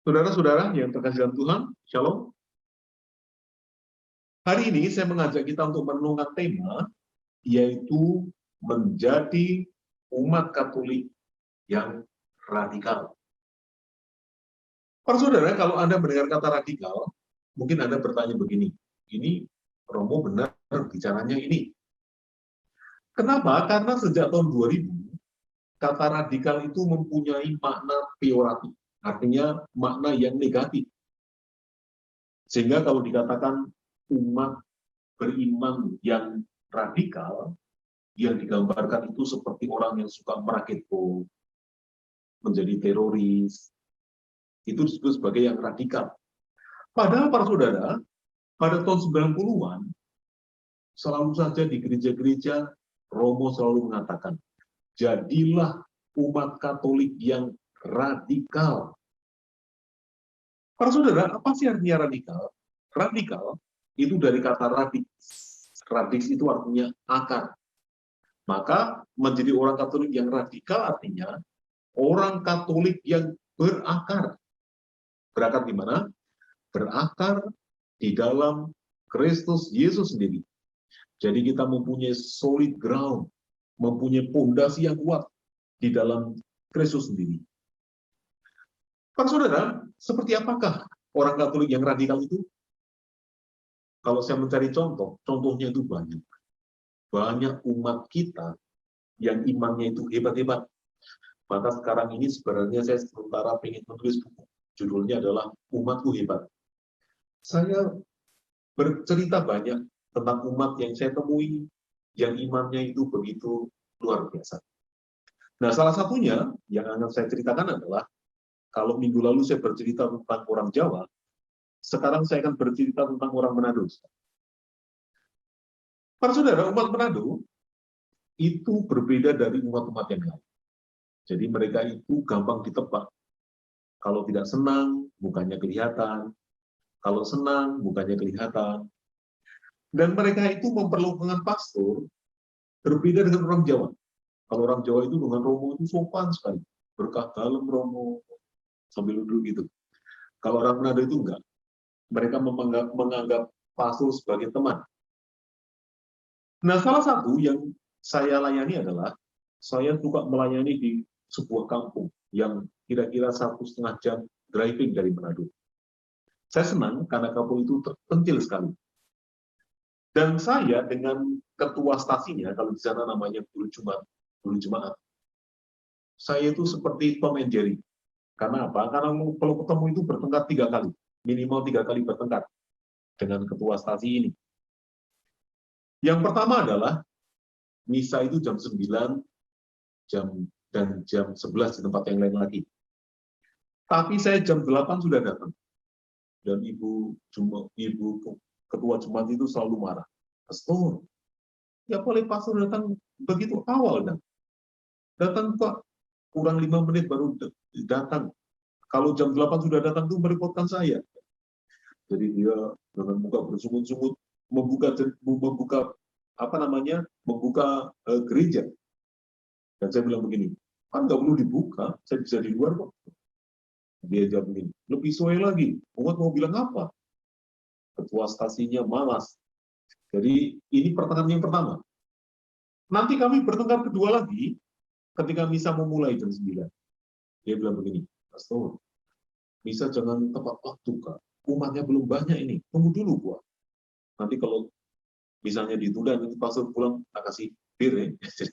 Saudara-saudara yang terkasih dalam Tuhan, Shalom. Hari ini saya mengajak kita untuk merenungkan tema, yaitu menjadi umat Katolik yang radikal. Para saudara, kalau Anda mendengar kata radikal, mungkin Anda bertanya begini, ini Romo benar bicaranya ini. Kenapa? Karena sejak tahun 2000, kata radikal itu mempunyai makna peyoratif, artinya makna yang negatif. Sehingga kalau dikatakan umat beriman yang radikal, yang digambarkan itu seperti orang yang suka merakit bom, menjadi teroris, itu disebut sebagai yang radikal. Padahal para saudara, pada tahun 90-an, selalu saja di gereja-gereja, Romo selalu mengatakan, jadilah umat Katolik yang radikal. Para saudara, apa sih artinya radikal? Radikal itu dari kata radix. Radix itu artinya akar. Maka menjadi orang Katolik yang radikal artinya orang Katolik yang berakar. Berakar di mana? Berakar di dalam Kristus Yesus sendiri. Jadi kita mempunyai solid ground, mempunyai pondasi yang kuat di dalam Kristus sendiri. Para saudara, seperti apakah orang Katolik yang radikal itu? Kalau saya mencari contoh, contohnya itu banyak. Banyak umat kita yang imannya itu hebat-hebat. Maka sekarang ini sebenarnya saya sementara ingin menulis buku. Judulnya adalah Umatku Hebat. Saya bercerita banyak tentang umat yang saya temui, yang imannya itu begitu luar biasa. Nah, salah satunya yang akan saya ceritakan adalah, kalau minggu lalu saya bercerita tentang orang Jawa, sekarang saya akan bercerita tentang orang Manado. Para saudara, umat Manado itu berbeda dari umat-umat yang lain. Jadi mereka itu gampang ditebak. Kalau tidak senang, mukanya kelihatan. Kalau senang, mukanya kelihatan. Dan mereka itu memerlukan pastor berbeda dengan orang Jawa. Kalau orang Jawa itu dengan Romo itu sopan sekali. Berkah dalam Romo, sambil duduk gitu. Kalau orang Manado itu enggak. Mereka menganggap pastor sebagai teman. Nah, salah satu yang saya layani adalah, saya suka melayani di sebuah kampung yang kira-kira 1,5 jam driving dari Manado. Saya senang karena kampung itu terpencil sekali. Dan saya dengan ketua stasinya, kalau di sana namanya guru Jumat, saya itu seperti Tom and Jerry. Karena apa? Karena kalau ketemu itu bertengkar 3 kali, minimal 3 kali bertengkar dengan ketua stasi ini. Yang pertama adalah misa itu jam 9 dan jam 11 di tempat yang lain lagi. Tapi saya jam 8 sudah datang. Dan ibu ketua Jumat itu selalu marah. Pastor, ya boleh pastor datang begitu awal dan datang kok kurang 5 menit baru datang. Kalau jam 8 sudah datang itu merepotkan saya. Jadi dia dengan muka bersungut-sungut membuka gereja. Dan saya bilang begini, kan nggak perlu dibuka, saya bisa di luar kok. Dia jawab begini, lebih sesuai lagi, umat mau bilang apa? Ketua stasinya malas. Jadi ini pertengkaran yang pertama. Nanti kami bertengkar kedua lagi, ketika misa memulai jam 9. Dia bilang begini, pastor, misa jangan tepat waktu, Kak. Umatnya belum banyak ini, tunggu dulu, Buat. Nanti kalau misalnya ditunda, nanti pastor pulang, tak kasih bir ya.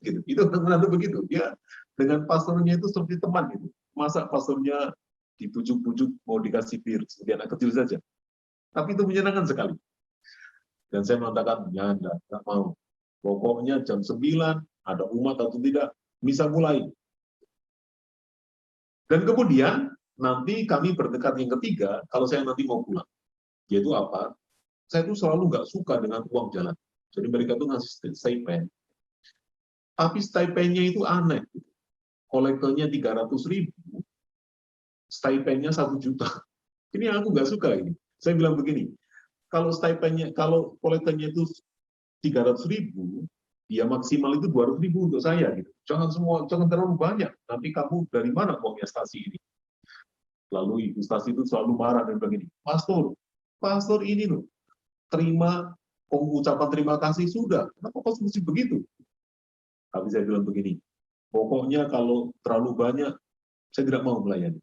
Gitu. Itu benar-benar begitu. Dia dengan pastornya itu seperti teman gitu. Masa pastornya dibujuk-bujuk mau dikasih bir seperti anak kecil saja. Tapi itu menyenangkan sekali. Dan saya mengatakan, ya enggak mau. Pokoknya jam 9 ada umat atau tidak, misa mulai. Dan kemudian nanti kami berdekat yang ketiga, kalau saya nanti mau pulang. Yaitu apa? Saya itu selalu nggak suka dengan uang jalan. Jadi mereka tuh ngasih stipend. Tapi stipendnya itu aneh. Kolektornya 300.000, stipendnya 1 juta. Ini yang aku nggak suka ini. Saya bilang begini, kalau kolektornya itu 300.000, ya maksimal itu 200.000 untuk saya. Gitu. Jangan terlalu banyak. Nanti kamu dari mana uangnya stasi ini? Lalu Ibu Stasi itu selalu marah dan begini, pastor ini loh, terima ucapan terima kasih sudah, kenapa kok mesti begitu? Tapi saya bilang begini, pokoknya kalau terlalu banyak, saya tidak mau melayani.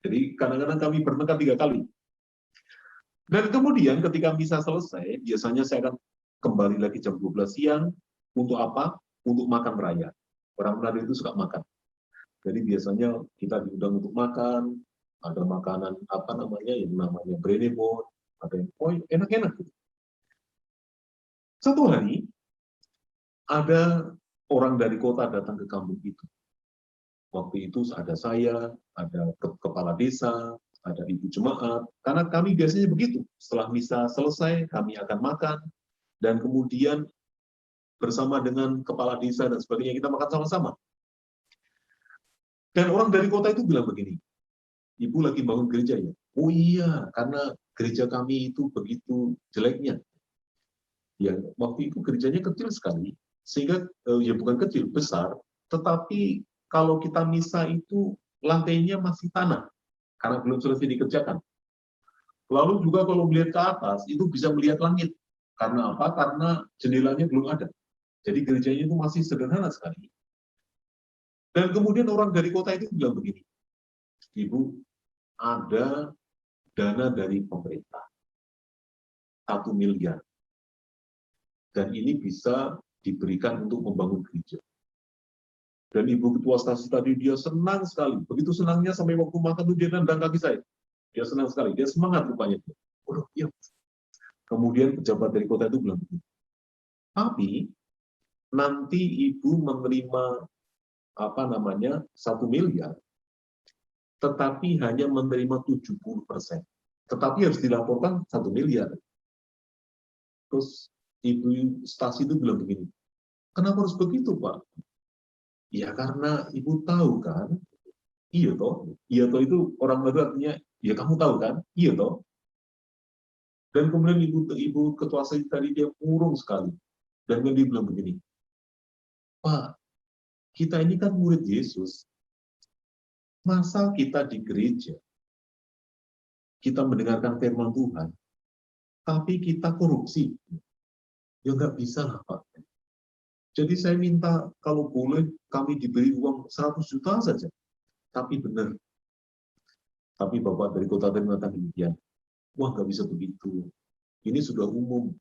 Jadi kadang-kadang kami bertengkar 3 kali. Dan kemudian ketika misa selesai, biasanya saya akan kembali lagi jam 12 siang, untuk apa? Untuk makan raya. Orang Manado itu suka makan. Jadi biasanya kita diundang untuk makan, ada makanan apa namanya, yang namanya brenebon, ada yang enak-enak. Satu hari, ada orang dari kota datang ke kampung itu. Waktu itu ada saya, ada kepala desa, ada ibu jemaat, karena kami biasanya begitu. Setelah misa selesai, kami akan makan, dan kemudian bersama dengan kepala desa dan sebagainya, kita makan sama-sama. Dan orang dari kota itu bilang begini, Ibu lagi bangun gereja ya? Oh iya, karena gereja kami itu begitu jeleknya. Ya, waktu itu gerejanya kecil sekali, sehingga ya bukan kecil, besar, tetapi kalau kita misa itu lantainya masih tanah, karena belum selesai dikerjakan. Lalu juga kalau melihat ke atas, itu bisa melihat langit. Karena apa? Karena jendelanya belum ada. Jadi gerejanya itu masih sederhana sekali. Dan kemudian orang dari kota itu bilang begini, Ibu, ada dana dari pemerintah, 1 miliar. Dan ini bisa diberikan untuk membangun gereja. Dan Ibu Ketua Stasi tadi, dia senang sekali. Begitu senangnya sampai waktu makan tuh dia nendang kaki saya. Dia senang sekali, dia semangat rupanya. Oh, iya. Kemudian pejabat dari kota itu bilang begini, tapi nanti Ibu menerima apa namanya 1 miliar, tetapi hanya menerima 70%. Tetapi harus dilaporkan 1 miliar. Terus Ibu Stasi itu bilang begini, kenapa harus begitu, Pak? Ya karena Ibu tahu kan, iya toh itu orang Madura artinya, ya kamu tahu kan, iya toh. Dan kemudian Ibu Ketua Stasi tadi dia murung sekali, dan dia bilang begini, Pak, kita ini kan murid Yesus, masa kita di gereja, kita mendengarkan firman Tuhan, tapi kita korupsi, ya nggak bisa lah Pak. Jadi saya minta kalau boleh kami diberi uang 100 juta saja, tapi benar. Tapi Bapak dari kota tadi mengatakan demikian, wah nggak bisa begitu, ini sudah umum.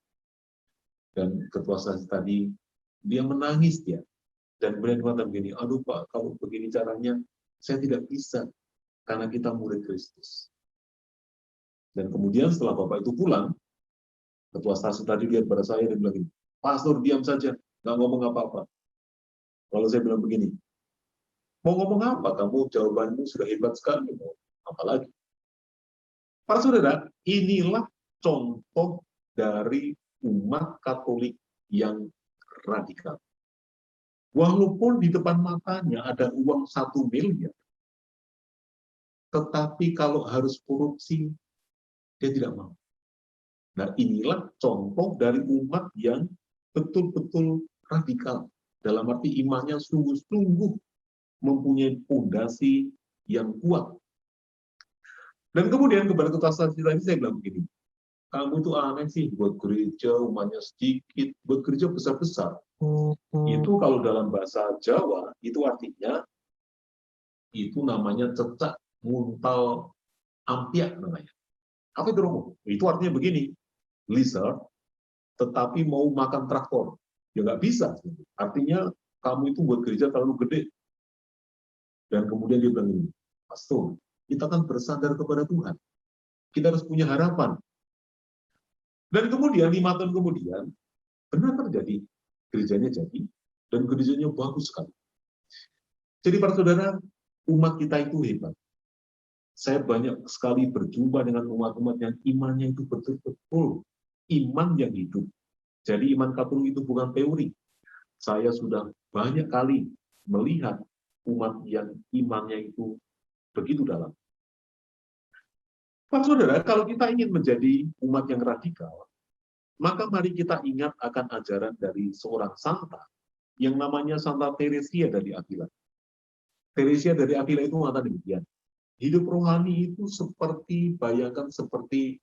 Dan ketua stasi tadi, dia menangis dia. Dan kemudian mengatakan begini, aduh Pak, kalau begini caranya, saya tidak bisa, karena kita murid Kristus. Dan kemudian setelah Bapak itu pulang, ketua stasi tadi lihat pada saya dan bilang, Pastor diam saja, nggak ngomong apa-apa. Kalau saya bilang begini, mau ngomong apa? Kamu jawabanmu sudah hebat sekali, mau apa lagi? Para saudara, inilah contoh dari umat Katolik yang radikal. Walaupun di depan matanya ada uang 1 miliar, tetapi kalau harus korupsi, dia tidak mau. Nah, inilah contoh dari umat yang betul-betul radikal. Dalam arti imannya sungguh-sungguh mempunyai fondasi yang kuat. Dan kemudian kepada ketua stasi tadi saya bilang begini, kamu itu aneh sih, buat gereja umatnya sedikit, buat gereja besar-besar. Itu kalau dalam bahasa Jawa, itu artinya, itu namanya cecak muntal ampiak namanya. Apa itu Romo? Itu artinya begini, lizard, tetapi mau makan traktor. Ya nggak bisa. Artinya, kamu itu buat gereja terlalu gede. Dan kemudian dia bilang ini, Pastor, kita kan bersandar kepada Tuhan. Kita harus punya harapan. Dan kemudian 5 tahun kemudian, benar terjadi, gerejanya jadi, dan gerejanya bagus sekali. Jadi para saudara, umat kita itu hebat. Saya banyak sekali berjumpa dengan umat-umat yang imannya itu betul-betul iman yang hidup. Jadi iman Katolik itu bukan teori. Saya sudah banyak kali melihat umat yang imannya itu begitu dalam. Pak saudara, kalau kita ingin menjadi umat yang radikal, maka mari kita ingat akan ajaran dari seorang santa yang namanya Santa Teresia dari Avila. Teresia dari Avila itu mengatakan demikian, Hidup rohani itu seperti, bayangkan seperti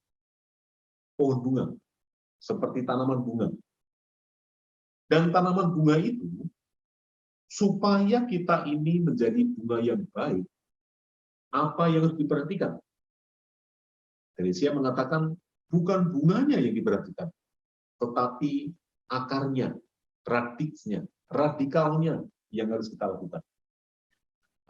pohon bunga, seperti tanaman bunga. Dan tanaman bunga itu, supaya kita ini menjadi bunga yang baik, apa yang harus diperhatikan? Theresia mengatakan, bukan bunganya yang diperhatikan, tetapi akarnya, radikalnya yang harus kita lakukan.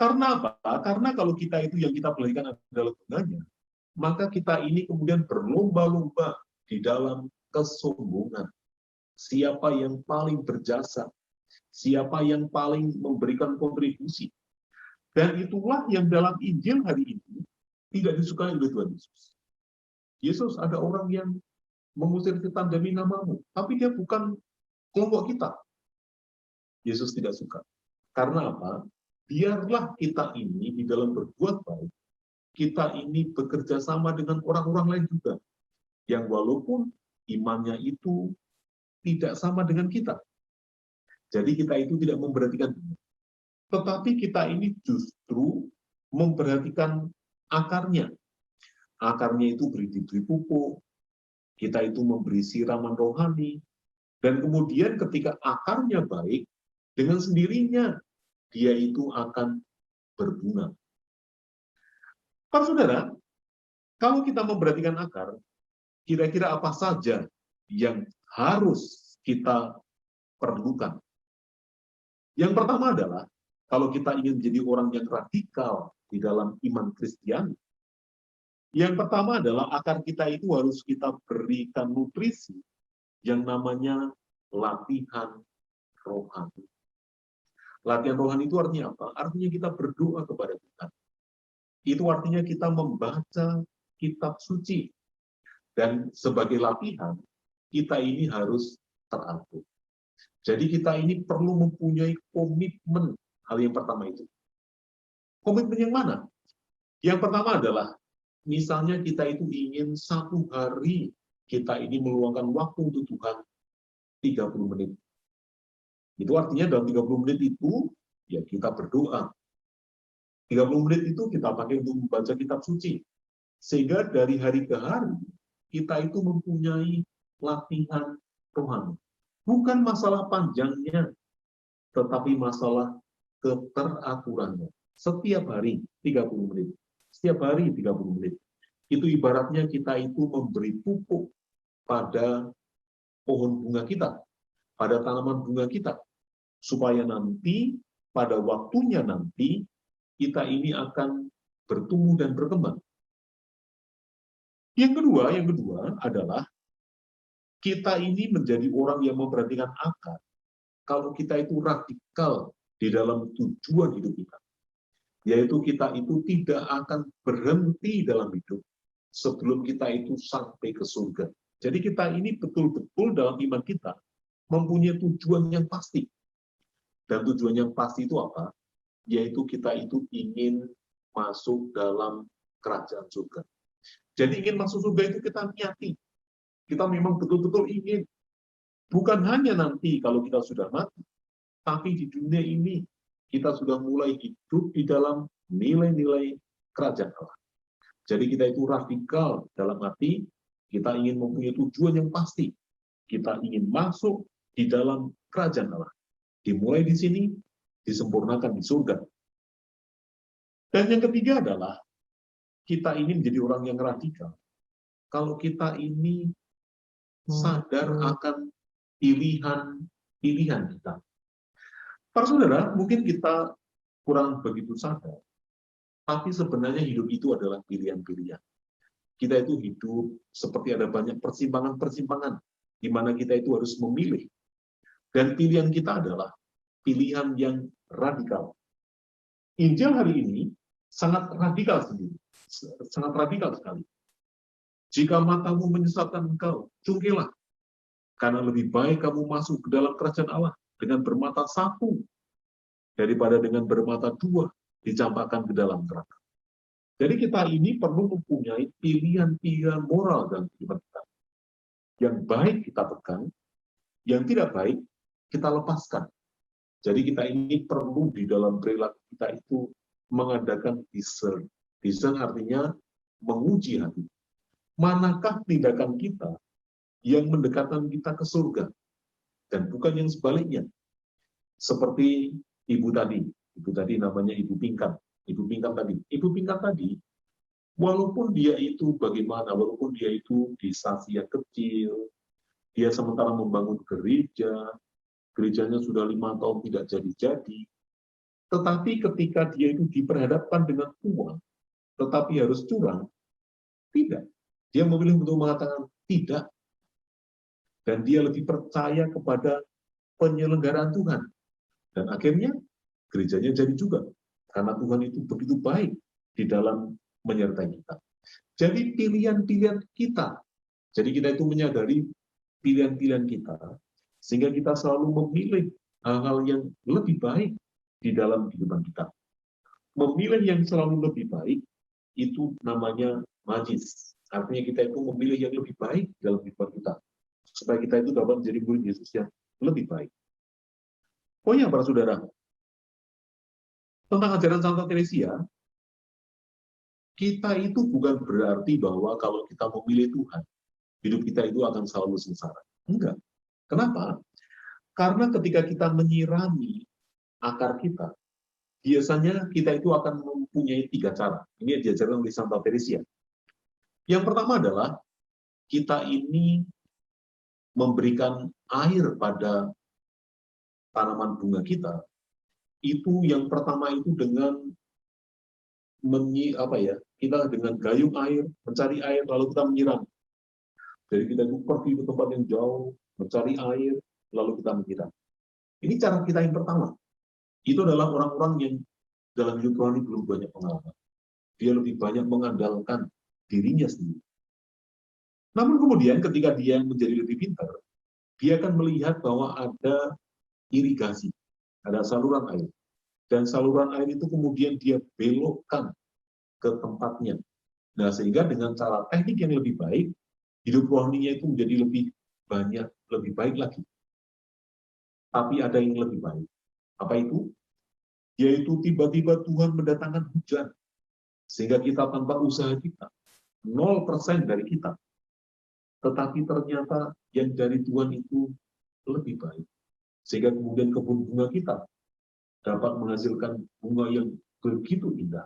Karena apa? Karena kalau kita itu yang kita perhatikan adalah bunganya, maka kita ini kemudian berlomba-lomba di dalam kesombongan. Siapa yang paling berjasa, siapa yang paling memberikan kontribusi. Dan itulah yang dalam Injil hari ini tidak disukai oleh Tuhan Yesus. Yesus, ada orang yang mengusir setan demi namamu, tapi dia bukan kelompok kita. Yesus tidak suka. Karena apa? Biarlah kita ini di dalam berbuat baik, kita ini bekerja sama dengan orang-orang lain juga, yang walaupun imannya itu tidak sama dengan kita. Jadi kita itu tidak memperhatikan, tetapi kita ini justru memperhatikan akarnya. Akarnya itu diberi pupuk, kita itu memberi siraman rohani, dan kemudian ketika akarnya baik, dengan sendirinya dia itu akan berbunga. Para saudara, kalau kita memperhatikan akar, kira-kira apa saja yang harus kita perlukan? Yang pertama adalah, kalau kita ingin menjadi orang yang radikal di dalam iman Kristiani, yang pertama adalah akar kita itu harus kita berikan nutrisi yang namanya latihan rohani. Latihan rohani itu artinya apa? Artinya kita berdoa kepada Tuhan. Itu artinya kita membaca kitab suci. Dan sebagai latihan, kita ini harus teratur. Jadi kita ini perlu mempunyai komitmen. Hal yang pertama itu. Komitmen yang mana? Yang pertama adalah, misalnya kita itu ingin satu hari kita ini meluangkan waktu untuk Tuhan 30 menit. Itu artinya dalam 30 menit itu, ya kita berdoa. 30 menit itu kita pakai untuk membaca kitab suci. Sehingga dari hari ke hari, kita itu mempunyai latihan rohani. Bukan masalah panjangnya, tetapi masalah keteraturannya. Setiap hari 30 menit. Setiap hari 30 menit. Itu ibaratnya kita itu memberi pupuk pada pohon bunga kita, pada tanaman bunga kita, supaya nanti, pada waktunya nanti, kita ini akan bertumbuh dan berkembang. Yang kedua adalah, kita ini menjadi orang yang memperhatikan akar, kalau kita itu radikal di dalam tujuan hidup kita. Yaitu kita itu tidak akan berhenti dalam hidup sebelum kita itu sampai ke surga. Jadi kita ini betul-betul dalam iman kita mempunyai tujuan yang pasti. Dan tujuan yang pasti itu apa? Yaitu kita itu ingin masuk dalam kerajaan surga. Jadi ingin masuk surga itu kita niati. Kita memang betul-betul ingin. Bukan hanya nanti kalau kita sudah mati, tapi di dunia ini kita sudah mulai hidup di dalam nilai-nilai kerajaan Allah. Jadi kita itu radikal dalam arti kita ingin mempunyai tujuan yang pasti. Kita ingin masuk di dalam kerajaan Allah. Dimulai di sini, disempurnakan di surga. Dan yang ketiga adalah kita ini menjadi orang yang radikal. Kalau kita ini sadar akan pilihan kita. Para saudara, mungkin kita kurang begitu sadar, tapi sebenarnya hidup itu adalah pilihan-pilihan. Kita itu hidup seperti ada banyak persimpangan-persimpangan, di mana kita itu harus memilih. Dan pilihan kita adalah pilihan yang radikal. Injil hari ini sangat radikal sendiri, sangat radikal sekali. Jika matamu menyesatkan engkau, cungkilah. Karena lebih baik kamu masuk ke dalam kerajaan Allah dengan bermata satu, daripada dengan bermata dua, dicampakkan ke dalam neraka. Jadi kita ini perlu mempunyai pilihan-pilihan moral dalam kehidupan kita. Yang baik kita pegang, yang tidak baik kita lepaskan. Jadi kita ini perlu di dalam perilaku kita itu mengadakan discern. Discern artinya menguji hati. Manakah tindakan kita yang mendekatkan kita ke surga, dan bukan yang sebaliknya. Seperti ibu tadi namanya Ibu Pingkan. Ibu Pingkan tadi, walaupun dia itu bagaimana, walaupun dia itu di stasi yang kecil, dia sementara membangun gereja, gerejanya sudah 5 tahun tidak jadi-jadi, tetapi ketika dia itu diperhadapkan dengan uang, tetapi harus curang, tidak. Dia memilih untuk mengatakan tidak, dan dia lebih percaya kepada penyelenggaraan Tuhan. Dan akhirnya gerejanya jadi juga, karena Tuhan itu begitu baik di dalam menyertai kita. Jadi pilihan-pilihan kita, jadi kita itu menyadari pilihan-pilihan kita, sehingga kita selalu memilih hal-hal yang lebih baik di dalam kehidupan kita. Memilih yang selalu lebih baik, itu namanya majis. Artinya kita itu memilih yang lebih baik dalam kehidupan kita, supaya kita itu dapat menjadi murid Yesus yang lebih baik. Oh ya, para saudara, tentang ajaran Santa Teresia, kita itu bukan berarti bahwa kalau kita memilih Tuhan, hidup kita itu akan selalu sengsara. Enggak. Kenapa? Karena ketika kita menyirami akar kita, biasanya kita itu akan mempunyai 3 cara. Ini yang diajarkan oleh Santa Teresia. Yang pertama adalah, kita ini memberikan air pada tanaman bunga kita, itu yang pertama itu dengan kita dengan gayung air, mencari air, lalu kita menyiram. Jadi kita itu pergi ke tempat yang jauh, mencari air, lalu kita menyiram. Ini cara kita yang pertama. Itu adalah orang-orang yang dalam hidup rohani belum banyak pengalaman. Dia lebih banyak mengandalkan dirinya sendiri. Namun kemudian ketika dia menjadi lebih pintar, dia akan melihat bahwa ada irigasi, ada saluran air. Dan saluran air itu kemudian dia belokkan ke tempatnya. Nah, sehingga dengan cara teknik yang lebih baik, hidup rohaninya itu menjadi lebih banyak, lebih baik lagi. Tapi ada yang lebih baik. Apa itu? Yaitu tiba-tiba Tuhan mendatangkan hujan. Sehingga kita tanpa usaha kita, 0% dari kita. Tetapi ternyata yang dari Tuhan itu lebih baik. Sehingga kemudian kebun bunga kita dapat menghasilkan bunga yang begitu indah.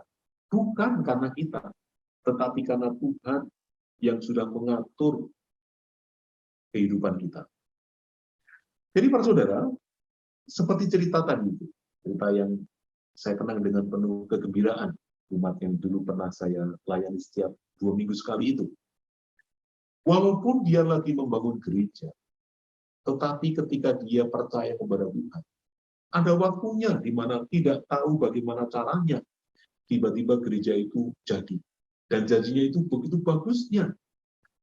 Bukan karena kita, tetapi karena Tuhan yang sudah mengatur kehidupan kita. Jadi para saudara, seperti cerita tadi, cerita yang saya kenang dengan penuh kegembiraan, umat yang dulu pernah saya layani setiap 2 minggu sekali itu. Walaupun dia lagi membangun gereja, tetapi ketika dia percaya kepada Tuhan, ada waktunya di mana tidak tahu bagaimana caranya, tiba-tiba gereja itu jadi. Dan janjinya itu begitu bagusnya.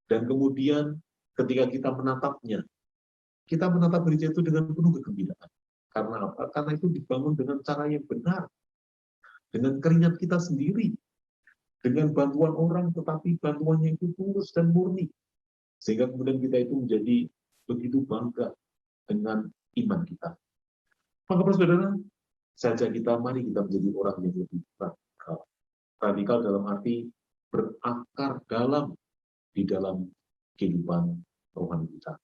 Dan kemudian ketika kita menatapnya, kita menatap gereja itu dengan penuh kegembiraan. Karena apa? Karena itu dibangun dengan cara yang benar. Dengan keringat kita sendiri. Dengan bantuan orang, tetapi bantuannya itu tulus dan murni. Sehingga kemudian kita itu menjadi begitu bangga dengan iman kita. Maka saudara, saja kita, mari kita menjadi orang yang lebih radikal. Radikal dalam arti berakar dalam di dalam kehidupan rohani kita.